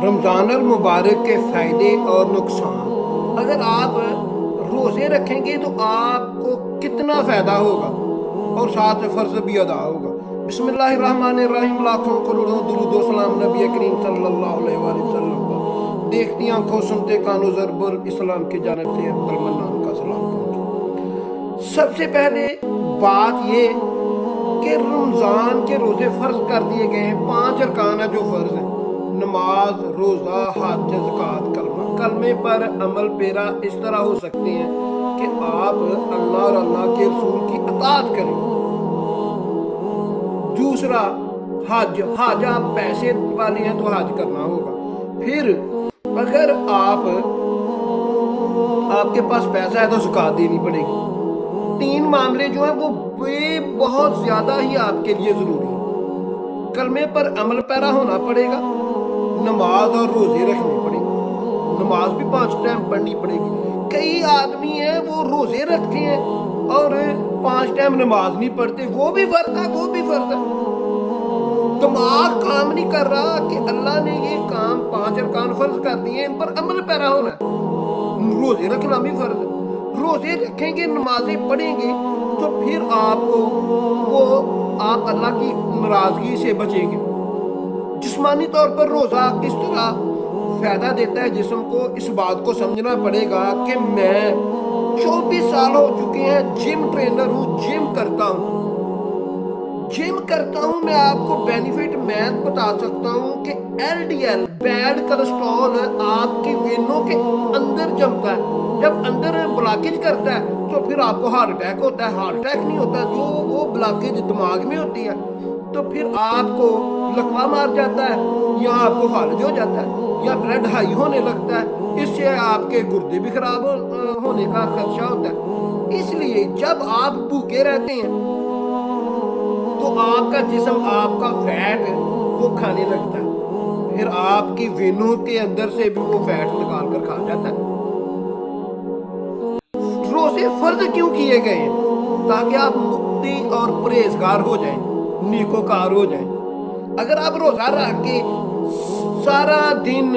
رمضان المبارک کے فائدے اور نقصان۔ اگر آپ روزے رکھیں گے تو آپ کو کتنا فائدہ ہوگا اور ساتھ فرض بھی ادا ہوگا۔ بسم اللہ الرحمن الرحیم، لاکھوں کروڑوں درود و سلام نبی کریم صلی اللہ علیہ وآلہ وسلم پر۔ دیکھتی آنکھوں سنتے کانوں ضرب اسلام کی جانب سے عبدالمنان کا سلام پہنچے۔ سب سے پہلے بات یہ کہ رمضان کے روزے فرض کر دیے گئے ہیں۔ 5 ارکان ہیں جو فرض ہیں: نماز، روزہ، حج، زکوٰۃ، کلمہ۔ کلمے پر عمل پیرا اس طرح ہو سکتے ہیں کہ آپ اللہ اور اللہ کے رسول کی اطاعت کریں۔ دوسرا حج آپ پیسے والے ہیں تو حج کرنا ہوگا۔ پھر اگر آپ کے پاس پیسہ ہے تو زکوٰۃ دینی پڑے گی۔ 3 معاملے جو ہیں وہ بہت زیادہ ہی آپ کے لیے ضروری ہیں۔ کلمے پر عمل پیرا ہونا پڑے گا، نماز اور روزے رکھنے پڑیں گے۔ نماز بھی 5 ٹائم پڑھنی پڑے گی۔ کئی آدمی ہیں وہ روزے رکھتے ہیں اور 5 ٹائم نماز نہیں پڑھتے، وہ بھی فرض ہے۔ دماغ کام نہیں کر رہا کہ اللہ نے یہ کام 5 ارکان فرض کر دیے، ان پر عمل پیرا ہونا ہے۔ روزے رکھنا بھی فرض ہے۔ روزے رکھیں گے، نمازیں پڑھیں گے تو پھر آپ اللہ کی ناراضگی سے بچیں گے۔ جسمانی طور پر روزہ کس طرح فائدہ دیتا ہے جسم کو، اس بات کو سمجھنا پڑے گا کہ میں 24 سال ہو چکے ہیں جم ٹرینر ہوں، جم کرتا ہوں۔ میں آپ کو بینیفٹ میں بتا سکتا ہوں کہ LDL بیڈ کولیسٹرول آپ کی وینوں کے اندر جمتا ہے۔ جب اندر بلاکیج کرتا ہے تو پھر آپ کو ہارٹ اٹیک ہوتا ہے۔ ہارٹ اٹیک نہیں ہوتا، جو وہ بلاکیج دماغ میں ہوتی ہے تو پھر آپ کو لکوا مار جاتا ہے یا آپ کو فالج ہو جاتا ہے یا بلڈ ہائی ہونے لگتا ہے۔ اس سے آپ کے گردے بھی خراب ہونے کا خدشہ ہوتا ہے۔ اس لیے جب آپ بھوکے رہتے ہیں تو آپ کا جسم آپ کا فیٹ وہ کھانے لگتا ہے، پھر آپ کی وینوں کے اندر سے بھی وہ فیٹ نکال کر کھا جاتا ہے۔ روزے فرض کیوں کیے گئے ہیں؟ تاکہ آپ مقتی اور پرہیزگار ہو جائیں، نیکوکار ہو جائیں۔ اگر آپ روزہ رکھ کے سارا دن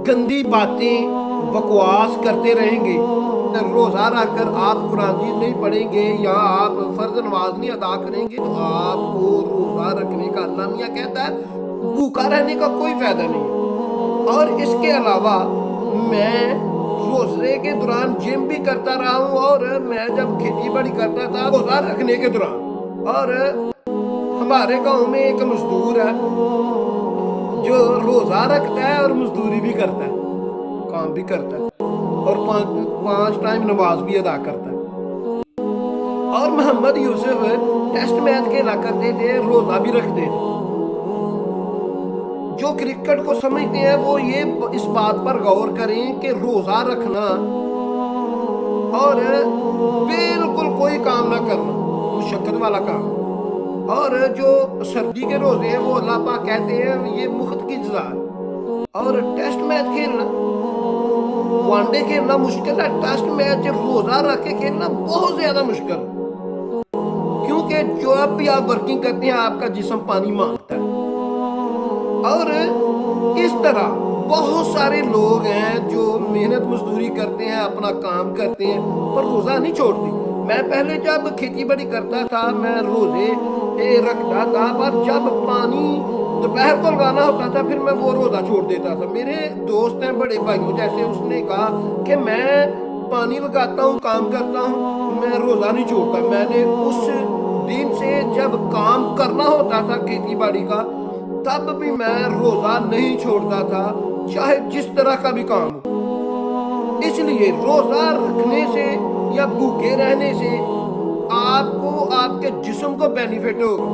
گندی باتیں بکواس کرتے رہیں گے، روزہ رکھ کر آپ قرآن نہیں پڑھیں گے یا آپ فرض نماز نہیں ادا کریں گے تو آپ کو روزہ رکھنے کا اللہ میاں کہتا ہے بھوکا رہنے کا کوئی فائدہ نہیں ہے۔ اور اس کے علاوہ میں روزے کے دوران جم بھی کرتا رہا ہوں، اور میں جب کھیتی باڑی کرتا تھا روزہ رکھنے کے دوران، اور ہمارے گاؤں میں ایک مزدور ہے جو روزہ رکھتا ہے اور مزدوری بھی کرتا ہے، کام بھی کرتا ہے اور 5 ٹائم نماز بھی ادا کرتا ہے۔ اور محمد یوسف ٹیسٹ میچ کھیلا کرتے تھے، روزہ بھی رکھتے تھے۔ جو کرکٹ کو سمجھتے ہیں وہ اس بات پر غور کریں کہ روزہ رکھنا اور بالکل کوئی کام نہ کرنا مشقت والا کام، اور جو سردی کے روزے ہیں وہ اللہ پاک کہتے ہیں یہ مفت کی جزا ہے۔ اور ٹیسٹ میچ کھیلنا، ون ڈے کھیلنا مشکل ہے، ٹیسٹ میچ روزہ رکھ کے کھیلنا بہت زیادہ مشکل ہے، کیونکہ جو اب بھی آپ ورکنگ کرتے ہیں آپ کا جسم پانی مانگتا ہے۔ اور اس طرح بہت سارے لوگ ہیں جو محنت مزدوری کرتے ہیں، اپنا کام کرتے ہیں پر روزہ نہیں چھوڑتے۔ میں پہلے جب کھیتی باڑی کرتا تھا میں روزے رکھتا تھا، پر جب پانی دوپہر کو لگانا ہوتا تھا پھر میں وہ روزہ چھوڑ دیتا تھا۔ میرے دوست ہیں بڑے بھائیوں جیسے، اس نے کہا کہ میں پانی لگاتا ہوں، کام کرتا ہوں، میں روزہ نہیں چھوڑتا۔ میں نے اس دن سے جب کام کرنا ہوتا تھا کھیتی باڑی کا تب بھی میں روزہ نہیں چھوڑتا تھا، چاہے جس طرح کا بھی کام ہو۔ اس لیے روزہ رکھنے سے یا بھوکے رہنے سے آپ کو آپ کے جسم کو بینیفٹ ہوگا۔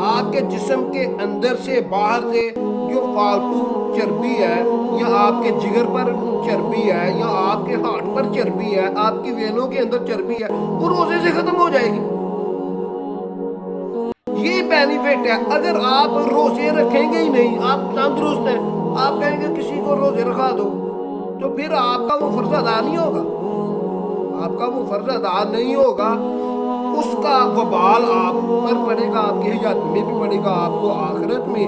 آپ کے جسم کے اندر سے باہر سے جو فالتو چربی ہے یا آپ کے جگر پر چربی ہے یا آپ کے ہارٹ پر چربی ہے، آپ کی وینوں کے اندر چربی ہے، وہ روزے سے ختم ہو جائے گی۔ یہ بینیفٹ ہے۔ اگر آپ روزے رکھیں گے ہی نہیں، آپ تندرست ہیں، آپ کہیں گے کسی کو روزے رکھا دو، تو پھر آپ کا وہ فرض ادا نہیں ہوگا۔ آپ کا وہ فرض ادا نہیں ہوگا، اس کا وبال آپ پر پڑے گا، آپ کی حیات میں بھی پڑے گا، آپ کو آخرت میں